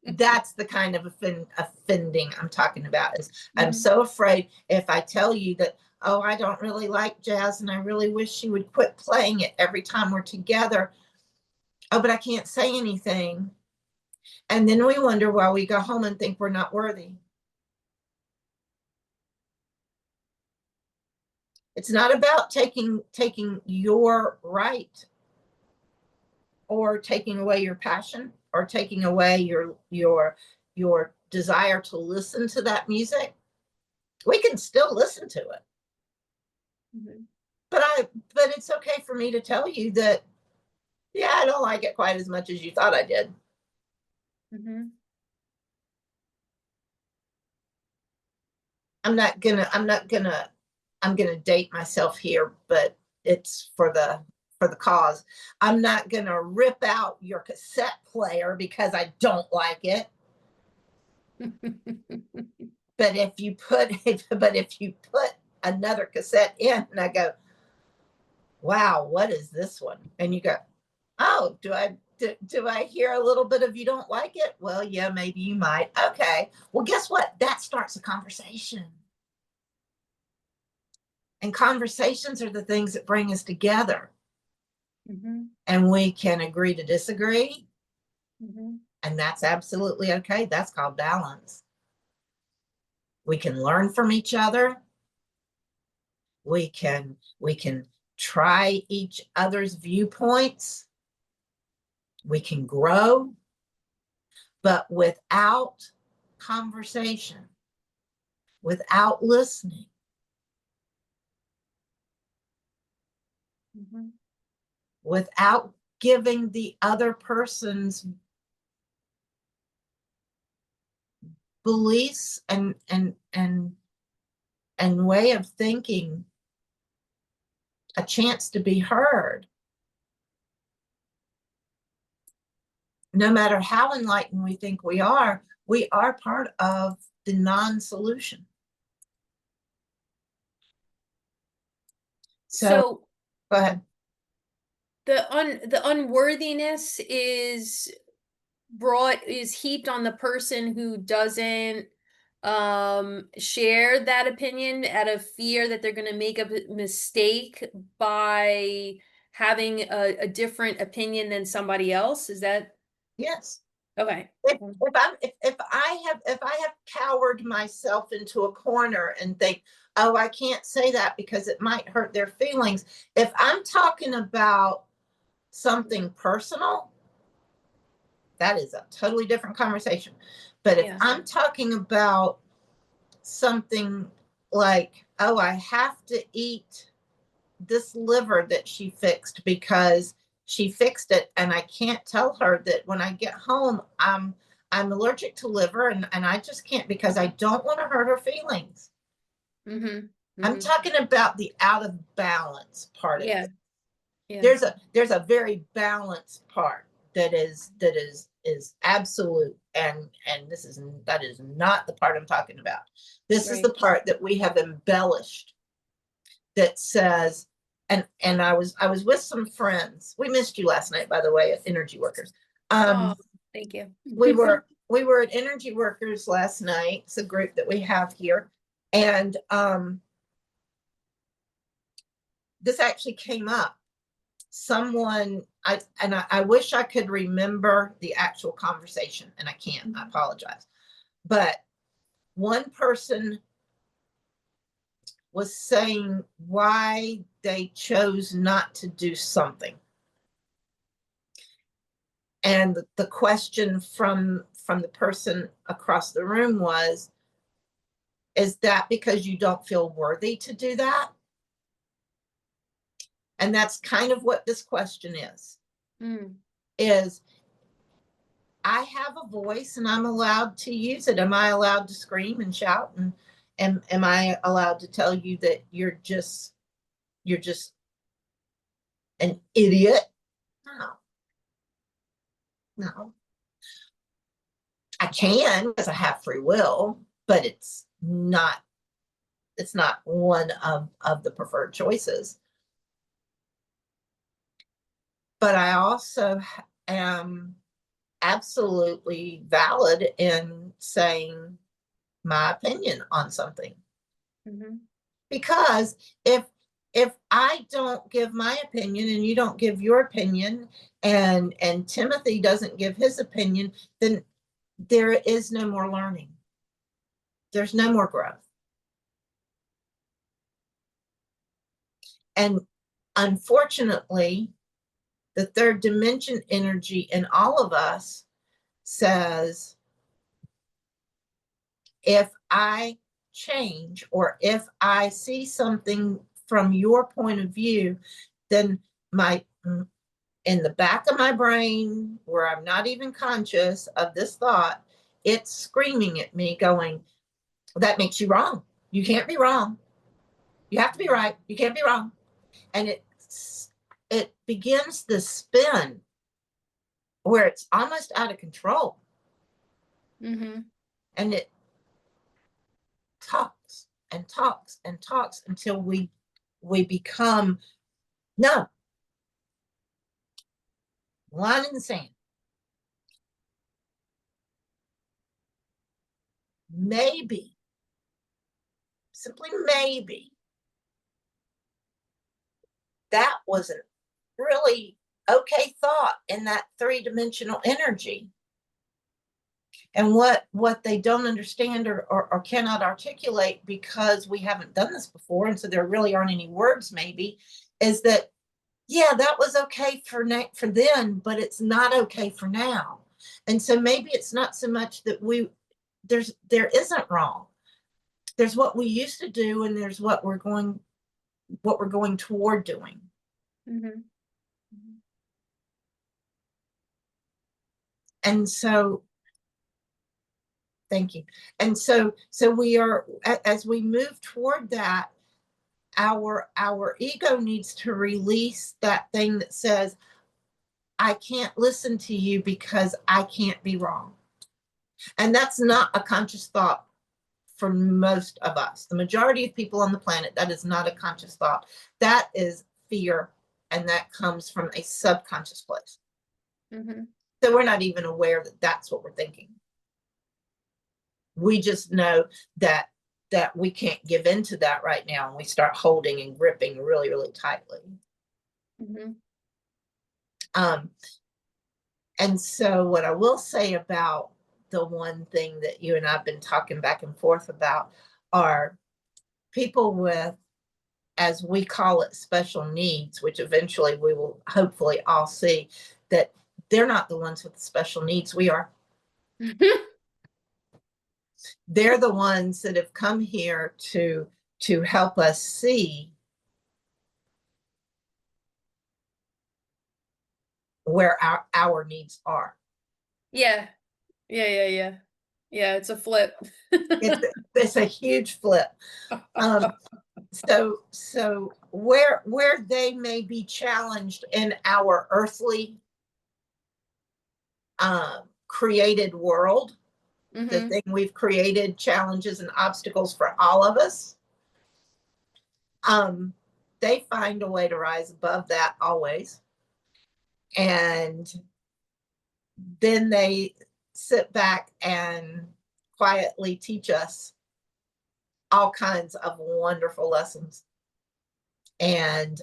That's the kind of offending I'm talking about. Is I'm so afraid if I tell you that, oh, I don't really like jazz and I really wish you would quit playing it every time we're together. Oh, but I can't say anything. And then we wonder why we go home and think we're not worthy. It's not about taking your right, or taking away your passion, or taking away your desire to listen to that music. We can still listen to it. Mm-hmm. But it's okay for me to tell you that, yeah, I don't like it quite as much as you thought I did. Mm-hmm. I'm gonna date myself here, but it's for the cause. I'm not gonna rip out your cassette player because I don't like it. But if you put another cassette in, and I go, wow, what is this one? And you go, oh, do I hear a little bit of you don't like it? Well, yeah, maybe you might. Okay. Well, guess what? That starts a conversation. And conversations are the things that bring us together. Mm-hmm. And we can agree to disagree. Mm-hmm. And that's absolutely okay. That's called balance. We can learn from each other. We can try each other's viewpoints. We can grow, but without conversation, without listening, without giving the other person's beliefs and way of thinking a chance to be heard, no matter how enlightened we think we are part of the non-solution. So go ahead. The unworthiness is heaped on the person who doesn't share that opinion out of fear that they're going to make a mistake by having a different opinion than somebody else. Is that? Yes. Okay. If I have cowered myself into a corner and think, oh, I can't say that because it might hurt their feelings. If I'm talking about something personal, that is a totally different conversation. But if I'm talking about something like, oh, I have to eat this liver that she fixed because she fixed it, and I can't tell her that when I get home I'm allergic to liver, and I just can't because I don't want to hurt her feelings. I'm talking about the out of balance part of it. There's a very balanced part that is absolute, and that is not the part I'm talking about. This is the part that we have embellished, that says, and I was with some friends. We missed you last night, by the way, at Energy Workers. Oh, thank you. we were at Energy Workers last night. It's a group that we have here, and this actually came up. Someone, I wish I could remember the actual conversation, and I can't. I apologize. But one person was saying why they chose not to do something. And the question from the person across the room was, is that because you don't feel worthy to do that? And that's kind of what this question is. Is I have a voice and I'm allowed to use it. Am I allowed to scream and shout? And am I allowed to tell you that you're just an idiot? No. I can, because I have free will, but it's not one of the preferred choices. But I also am absolutely valid in saying my opinion on something. Because if I don't give my opinion and you don't give your opinion, and Timothy doesn't give his opinion, then there is no more learning. There's no more growth. And unfortunately, the third dimension energy in all of us says, if I change, or if I see something from your point of view, then in the back of my brain, where I'm not even conscious of this thought, it's screaming at me going, that makes you wrong. You can't be wrong. You have to be right. You can't be wrong. And it begins the spin where it's almost out of control. And it talks and talks and talks until we become, no, line in the sand. Maybe, simply maybe, that was a really okay thought in that three-dimensional energy. And what they don't understand or cannot articulate, because we haven't done this before, and so there really aren't any words maybe, is that, yeah, that was okay for then, but it's not okay for now. And so maybe it's not so much that there isn't wrong. There's what we used to do, and there's what we're going toward doing. Mm-hmm. And so, thank you. And so we are, as we move toward that, our ego needs to release that thing that says, I can't listen to you because I can't be wrong. And that's not a conscious thought for most of us. The majority of people on the planet, that is not a conscious thought. That is fear, and that comes from a subconscious place. Mm-hmm. So we're not even aware that that's what we're thinking. We just know that we can't give into that right now, and we start holding and gripping really, really tightly. Mm-hmm. And so what I will say about the one thing that you and I've been talking back and forth about are people with, as we call it, special needs, which eventually we will hopefully all see that they're not the ones with the special needs. We are. They're the ones that have come here to help us see where our needs are. Yeah. Yeah, it's a flip. It's a huge flip. So where they may be challenged in our earthly created world, Mm-hmm. the thing we've created, challenges and obstacles for all of us, they find a way to rise above that always. And then they sit back and quietly teach us all kinds of wonderful lessons. And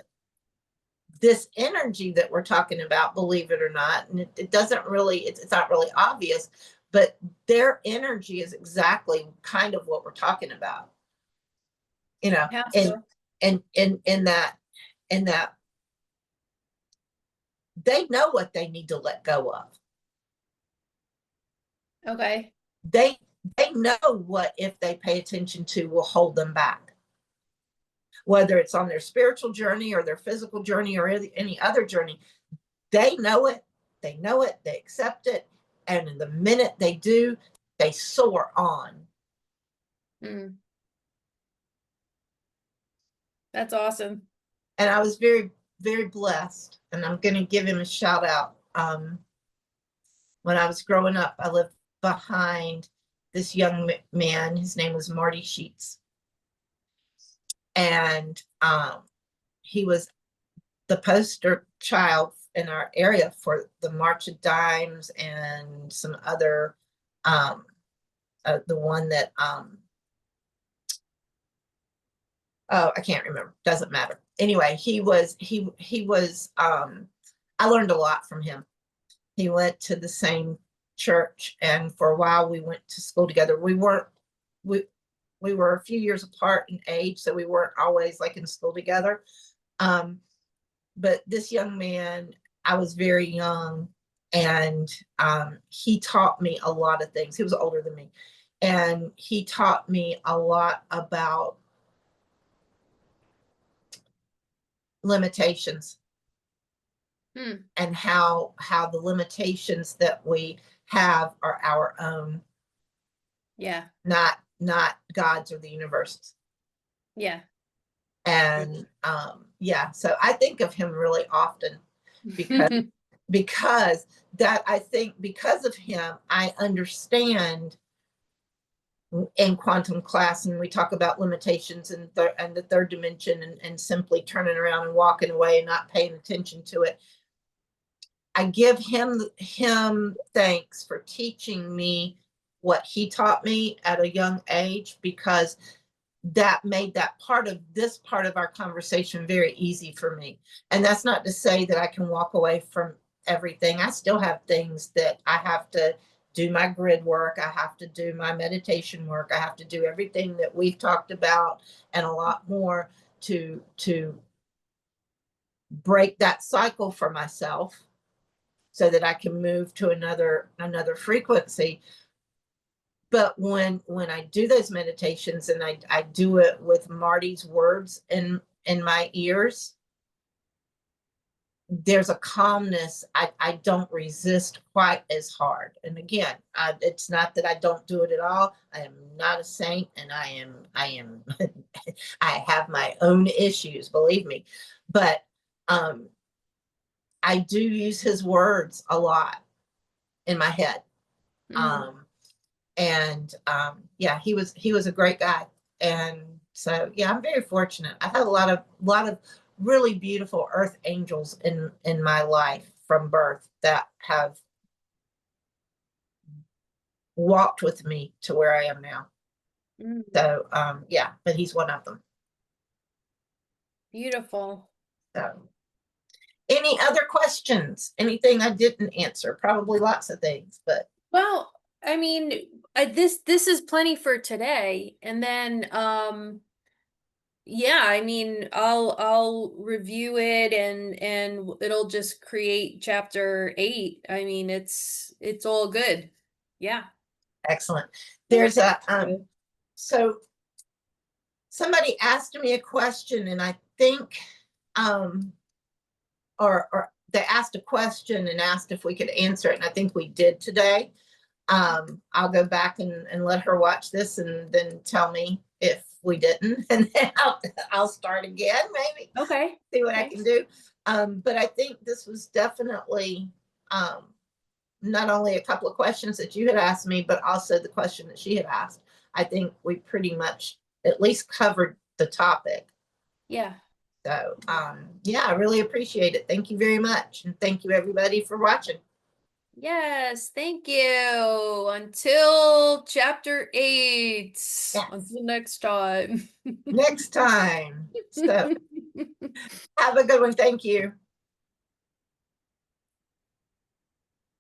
this energy that we're talking about, believe it or not, and it doesn't really, it's not really obvious, but their energy is exactly kind of what we're talking about. You know, and in that they know what they need to let go of. Okay. They know what, if they pay attention to, will hold them back. Whether it's on their spiritual journey or their physical journey or any other journey, they know it, they accept it, and in the minute they do, they soar on. Mm. That's awesome. And I was very, very blessed, and I'm going to give him a shout out. When I was growing up, I lived behind this young man. His name was Marty Sheets. And he was the poster child in our area for the March of Dimes and some other, the one that, oh, I can't remember, doesn't matter. Anyway, he was, I learned a lot from him. He went to the same church, and for a while we went to school together. We were a few years apart in age, so we weren't always like in school together. But this young man, I was very young, and he taught me a lot of things. He was older than me, and he taught me a lot about limitations. And how the limitations that we have are our own. Yeah. Not God's or the universe's. Yeah. And yeah, so I think of him really often because that, I think because of him, I understand in quantum class, and we talk about limitations and the third dimension, and simply turning around and walking away and not paying attention to it. I give him thanks for teaching me what he taught me at a young age, because that made that part of our conversation very easy for me. And that's not to say that I can walk away from everything. I still have things that I have to do my grid work. I have to do my meditation work. I have to do everything that we've talked about and a lot more to break that cycle for myself so that I can move to another frequency. But when I do those meditations and I do it with Marty's words in my ears, there's a calmness. I don't resist quite as hard. And again, it's not that I don't do it at all. I am not a saint, and I am I have my own issues, believe me. But I do use his words a lot in my head. Yeah, he was a great guy. And so yeah, I'm very fortunate. I've had a lot of really beautiful earth angels in my life from birth that have walked with me to where I am now. So yeah, but he's one of them. Beautiful. So any other questions? Anything I didn't answer? Probably lots of things, but Well, I mean, this is plenty for today. And then yeah, I mean, I'll review it and it'll just create chapter 8. I mean, it's all good. Yeah. excellent. Yeah, There's a thank you. so somebody asked me a question, and I think or they asked a question and asked if we could answer it, and I think we did today. I'll go back and let her watch this and then tell me if we didn't, and then I'll start again, maybe. Okay. See what I Okay. can do. But I think this was definitely not only a couple of questions that you had asked me, but also the question that she had asked. I think we pretty much at least covered the topic. Yeah. So yeah, I really appreciate it. Thank you very much. And thank you everybody for watching. Yes, thank you. Until chapter 8. Yes. Until next time. Next time. So have a good one. Thank you.